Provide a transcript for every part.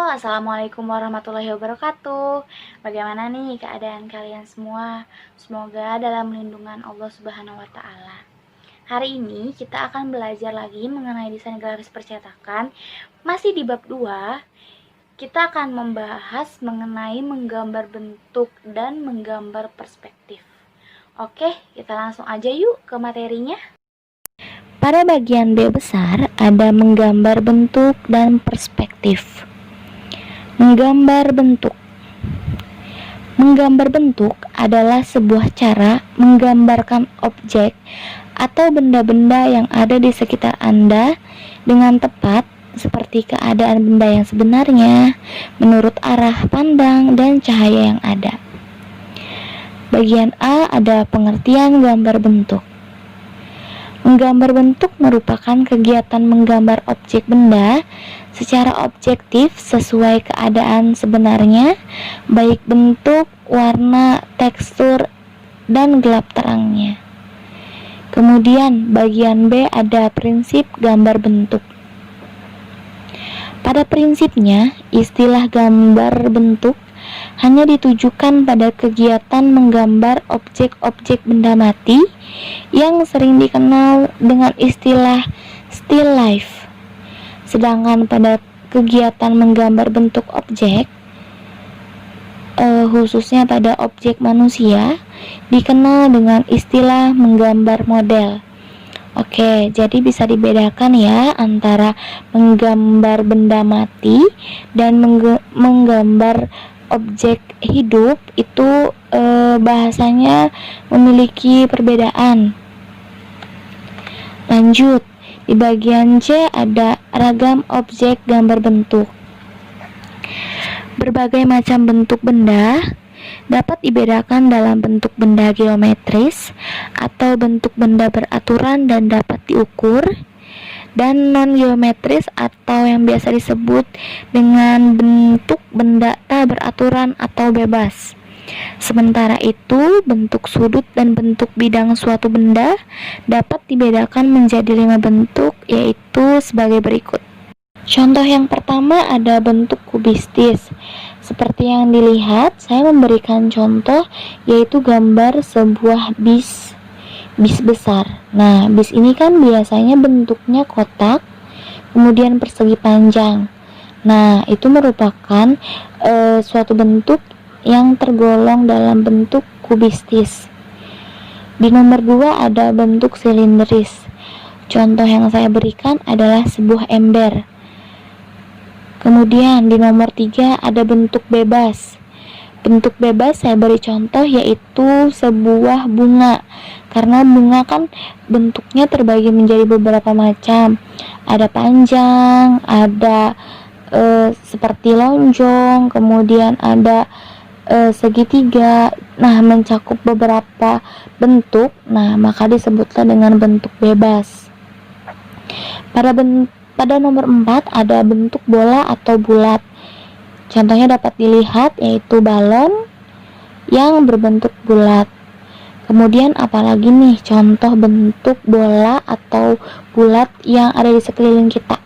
Assalamualaikum warahmatullahi wabarakatuh. Bagaimana nih keadaan kalian semua? Semoga dalam lindungan Allah Subhanahu wa Ta'ala. Hari ini kita akan belajar lagi mengenai desain grafis percetakan. Masih di bab 2, kita akan membahas mengenai menggambar bentuk dan menggambar perspektif. Oke, kita langsung aja yuk ke materinya. Pada bagian B besar ada menggambar bentuk dan perspektif. Menggambar bentuk. Menggambar bentuk adalah sebuah cara menggambarkan objek atau benda-benda yang ada di sekitar Anda dengan tepat seperti keadaan benda yang sebenarnya menurut arah pandang dan cahaya yang ada. Bagian A ada pengertian gambar bentuk. Menggambar bentuk merupakan kegiatan menggambar objek benda secara objektif sesuai keadaan sebenarnya, baik bentuk, warna, tekstur, dan gelap terangnya. Kemudian bagian B ada prinsip gambar bentuk. Pada prinsipnya, istilah gambar bentuk hanya ditujukan pada kegiatan menggambar objek-objek benda mati yang sering dikenal dengan istilah still life. Sedangkan pada kegiatan menggambar bentuk objek, khususnya pada objek manusia, dikenal dengan istilah menggambar model. Oke, jadi bisa dibedakan ya antara menggambar benda mati dan menggambar objek hidup itu bahasanya memiliki perbedaan. Lanjut, di bagian C ada ragam objek gambar bentuk. Berbagai macam bentuk benda dapat dibedakan dalam bentuk benda geometris atau bentuk benda beraturan dan dapat diukur, dan non-geometris atau yang biasa disebut dengan bentuk benda tak beraturan atau bebas. Sementara itu, bentuk sudut dan bentuk bidang suatu benda dapat dibedakan menjadi 5 bentuk, yaitu sebagai berikut. Contoh yang pertama ada bentuk kubistis. Seperti yang dilihat, saya memberikan contoh yaitu gambar sebuah bis besar. Nah, bis ini kan biasanya bentuknya kotak, kemudian persegi panjang. Nah, itu merupakan suatu bentuk yang tergolong dalam bentuk kubistis. Di nomor 2 ada bentuk silindris. Contoh yang saya berikan adalah sebuah ember. Kemudian di nomor 3 ada bentuk bebas. Bentuk bebas saya beri contoh yaitu sebuah bunga. Karena bunga kan bentuknya terbagi menjadi beberapa macam. Ada panjang, ada seperti lonjong, kemudian ada segitiga. Nah, mencakup beberapa bentuk. Nah, maka disebutlah dengan bentuk bebas. Pada nomor 4 ada bentuk bola atau bulat. Contohnya dapat dilihat yaitu balon yang berbentuk bulat. Kemudian apalagi nih contoh bentuk bola atau bulat yang ada di sekeliling kita?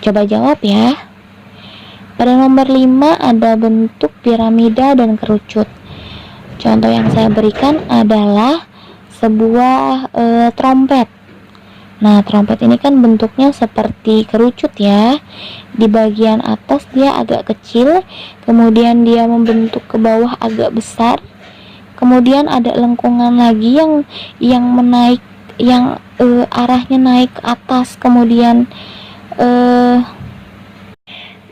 Coba jawab ya. Pada nomor 5 ada bentuk piramida dan kerucut. Contoh yang saya berikan adalah sebuah trompet. Nah, trompet ini kan bentuknya seperti kerucut ya. Di bagian atas dia agak kecil, kemudian dia membentuk ke bawah agak besar. Kemudian ada lengkungan lagi yang menaik, yang arahnya naik ke atas. Kemudian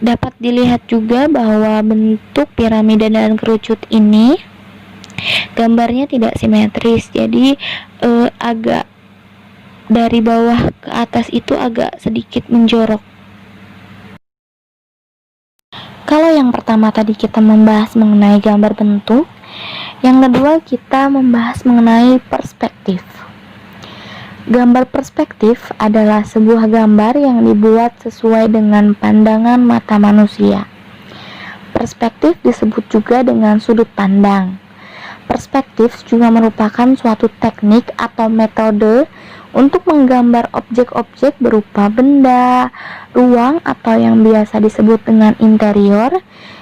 dapat dilihat juga bahwa bentuk piramida dan kerucut ini gambarnya tidak simetris. Jadi agak dari bawah ke atas itu agak sedikit menjorok. Kalau yang pertama tadi kita membahas mengenai gambar bentuk, yang kedua kita membahas mengenai perspektif. Gambar perspektif adalah sebuah gambar yang dibuat sesuai dengan pandangan mata manusia. Perspektif disebut juga dengan sudut pandang. Perspektif juga merupakan suatu teknik atau metode untuk menggambar objek-objek berupa benda, ruang atau yang biasa disebut dengan interior,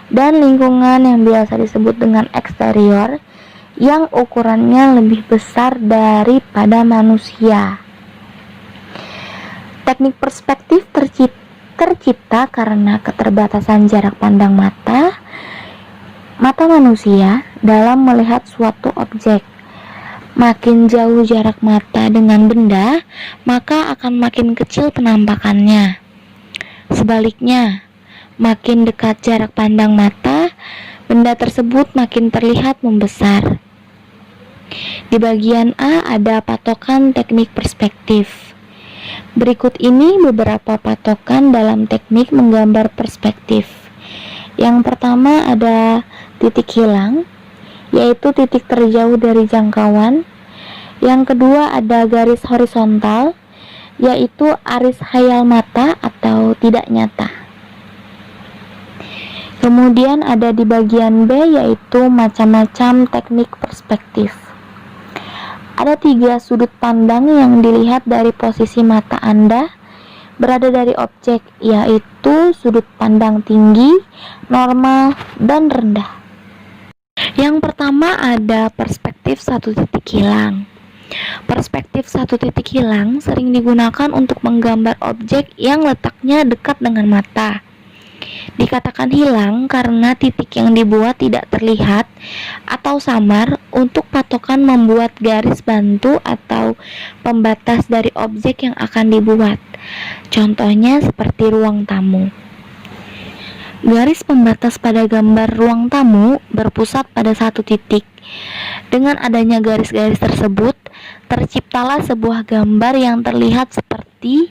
dan lingkungan yang biasa disebut dengan eksterior, yang ukurannya lebih besar daripada manusia. Teknik perspektif tercipta karena keterbatasan jarak pandang mata manusia dalam melihat suatu objek. Makin jauh jarak mata dengan benda, maka akan makin kecil penampakannya. Sebaliknya, makin dekat jarak pandang mata, benda tersebut makin terlihat membesar. Di bagian A ada patokan teknik perspektif. Berikut ini beberapa patokan dalam teknik menggambar perspektif. Yang pertama ada titik hilang, yaitu titik terjauh dari jangkauan. Yang kedua ada garis horizontal, yaitu aris khayal mata atau tidak nyata. Kemudian ada di bagian B, yaitu macam-macam teknik perspektif. Ada 3 sudut pandang yang dilihat dari posisi mata Anda berada dari objek, yaitu sudut pandang tinggi, normal, dan rendah. Yang pertama ada perspektif satu titik hilang. Perspektif satu titik hilang sering digunakan untuk menggambar objek yang letaknya dekat dengan mata. Dikatakan hilang karena titik yang dibuat tidak terlihat atau samar untuk patokan membuat garis bantu atau pembatas dari objek yang akan dibuat. Contohnya seperti ruang tamu. Garis pembatas pada gambar ruang tamu berpusat pada satu titik. Dengan adanya garis-garis tersebut, terciptalah sebuah gambar yang terlihat seperti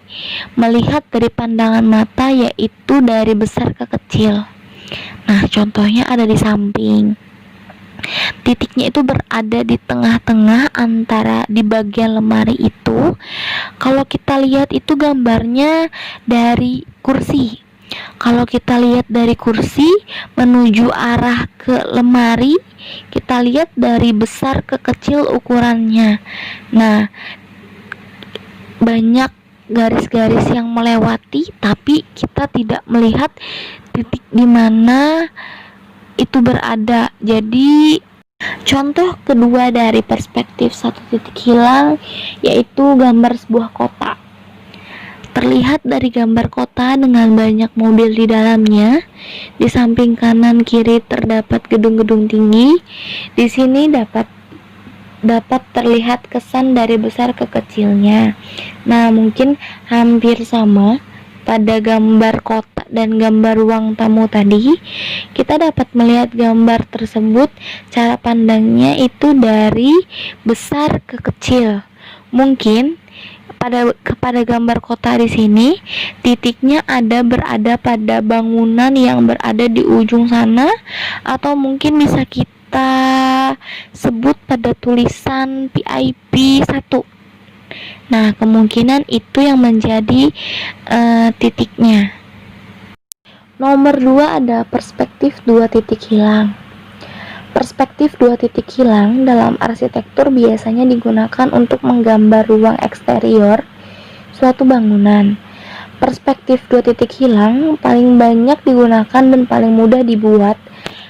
melihat dari pandangan mata, yaitu dari besar ke kecil. Nah, contohnya ada di samping. Titiknya itu berada di tengah-tengah antara di bagian lemari itu. Kalau kita lihat itu gambarnya dari kursi. Kalau kita lihat dari kursi menuju arah ke lemari, kita lihat dari besar ke kecil ukurannya. Nah, banyak garis-garis yang melewati, tapi kita tidak melihat titik di mana itu berada. Jadi, contoh kedua dari perspektif satu titik hilang yaitu gambar sebuah kota. Terlihat dari gambar kota dengan banyak mobil di dalamnya. Di samping kanan kiri terdapat gedung-gedung tinggi. Di sini dapat terlihat kesan dari besar ke kecilnya. Nah, mungkin hampir sama pada gambar kota dan gambar ruang tamu tadi. Kita dapat melihat gambar tersebut, cara pandangnya itu dari besar ke kecil. Mungkin kepada gambar kota di sini titiknya berada pada bangunan yang berada di ujung sana, atau mungkin bisa kita sebut pada tulisan PIP 1. Nah, kemungkinan itu yang menjadi titiknya. Nomor 2 ada perspektif 2 titik hilang. Perspektif 2 titik hilang dalam arsitektur biasanya digunakan untuk menggambar ruang eksterior suatu bangunan. Perspektif 2 titik hilang paling banyak digunakan dan paling mudah dibuat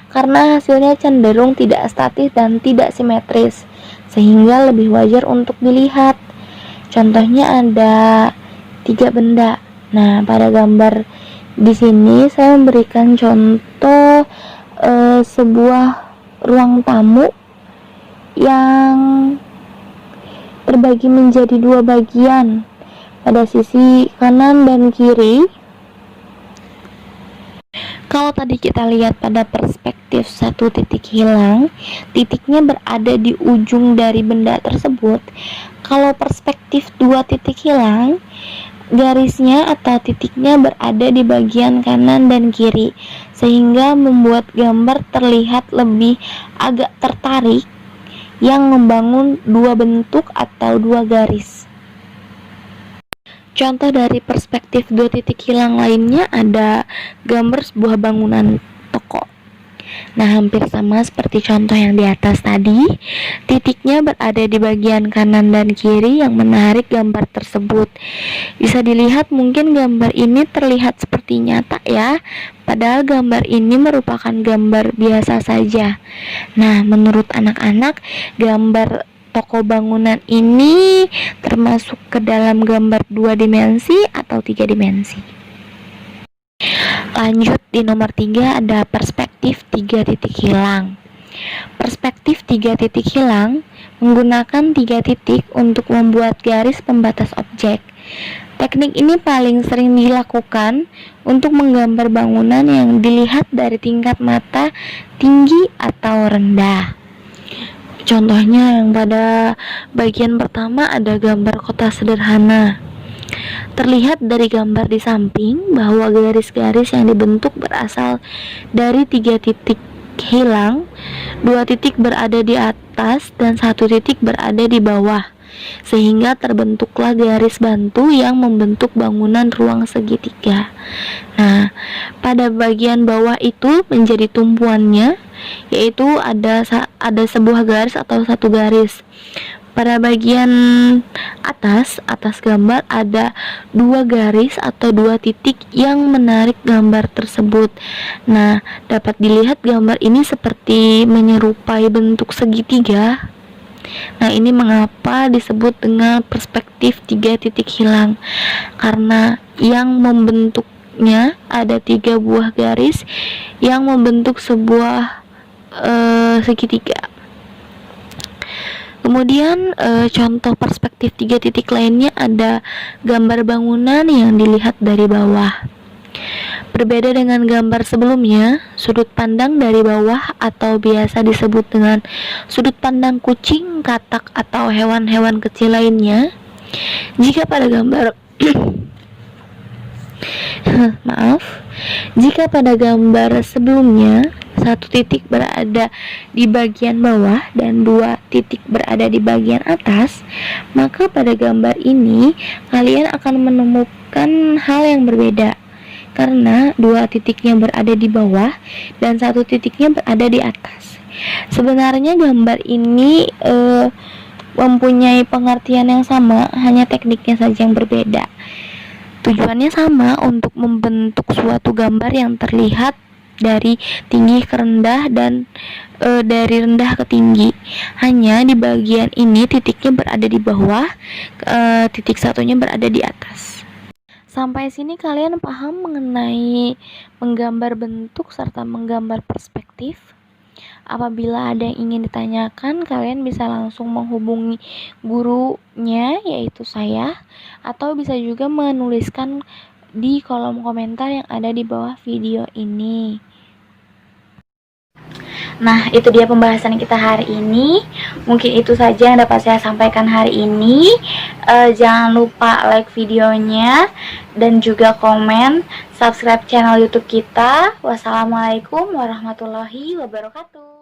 karena hasilnya cenderung tidak statis dan tidak simetris, sehingga lebih wajar untuk dilihat. Contohnya ada 3 benda. Nah, pada gambar di sini saya memberikan contoh sebuah ruang tamu yang terbagi menjadi 2 bagian pada sisi kanan dan kiri. Kalau tadi kita lihat pada perspektif 1 titik hilang, titiknya berada di ujung dari benda tersebut. Kalau perspektif 2 titik hilang, garisnya atau titiknya berada di bagian kanan dan kiri, sehingga membuat gambar terlihat lebih agak tertarik yang membangun 2 bentuk atau 2 garis. Contoh dari perspektif 2 titik hilang lainnya ada gambar sebuah bangunan toko. Nah, hampir sama seperti contoh yang di atas tadi. Titiknya berada di bagian kanan dan kiri yang menarik gambar tersebut. Bisa dilihat mungkin gambar ini terlihat seperti nyata ya, padahal gambar ini merupakan gambar biasa saja. Nah, menurut anak-anak, gambar toko bangunan ini termasuk ke dalam gambar 2 dimensi atau 3 dimensi? Lanjut, di nomor 3 ada perspektif 3 titik hilang. Perspektif 3 titik hilang menggunakan 3 titik untuk membuat garis pembatas objek. Teknik ini paling sering dilakukan untuk menggambar bangunan yang dilihat dari tingkat mata tinggi atau rendah. Contohnya yang pada bagian pertama ada gambar kota sederhana. Terlihat dari gambar di samping bahwa garis-garis yang dibentuk berasal dari 3 titik hilang, 2 titik berada di atas dan 1 titik berada di bawah, sehingga terbentuklah garis bantu yang membentuk bangunan ruang segitiga. Nah, pada bagian bawah itu menjadi tumpuannya, yaitu ada sebuah garis atau satu garis. Pada bagian atas gambar ada 2 garis atau 2 titik yang menarik gambar tersebut. Nah, dapat dilihat gambar ini seperti menyerupai bentuk segitiga. Nah, ini mengapa disebut dengan perspektif 3 titik hilang, karena yang membentuknya ada 3 buah garis yang membentuk sebuah segitiga. Kemudian contoh perspektif 3 titik lainnya ada gambar bangunan yang dilihat dari bawah. Berbeda dengan gambar sebelumnya, sudut pandang dari bawah atau biasa disebut dengan sudut pandang kucing, katak, atau hewan-hewan kecil lainnya. Jika pada gambar jika pada gambar sebelumnya 1 titik berada di bagian bawah dan 2 titik berada di bagian atas, maka pada gambar ini kalian akan menemukan hal yang berbeda, karena 2 titiknya berada di bawah dan 1 titiknya berada di atas. Sebenarnya gambar ini mempunyai pengertian yang sama, hanya tekniknya saja yang berbeda. Tujuannya sama, untuk membentuk suatu gambar yang terlihat dari tinggi ke rendah dan dari rendah ke tinggi. Hanya di bagian ini titiknya berada di bawah, titik satunya berada di atas. Sampai sini kalian paham mengenai menggambar bentuk serta menggambar perspektif? Apabila ada yang ingin ditanyakan, kalian bisa langsung menghubungi gurunya, yaitu saya, atau bisa juga menuliskan di kolom komentar yang ada di bawah video ini. Nah, itu dia pembahasan kita hari ini. Mungkin itu saja yang dapat saya sampaikan hari ini. Jangan lupa like videonya dan juga komen, subscribe channel YouTube kita. Wassalamualaikum warahmatullahi wabarakatuh.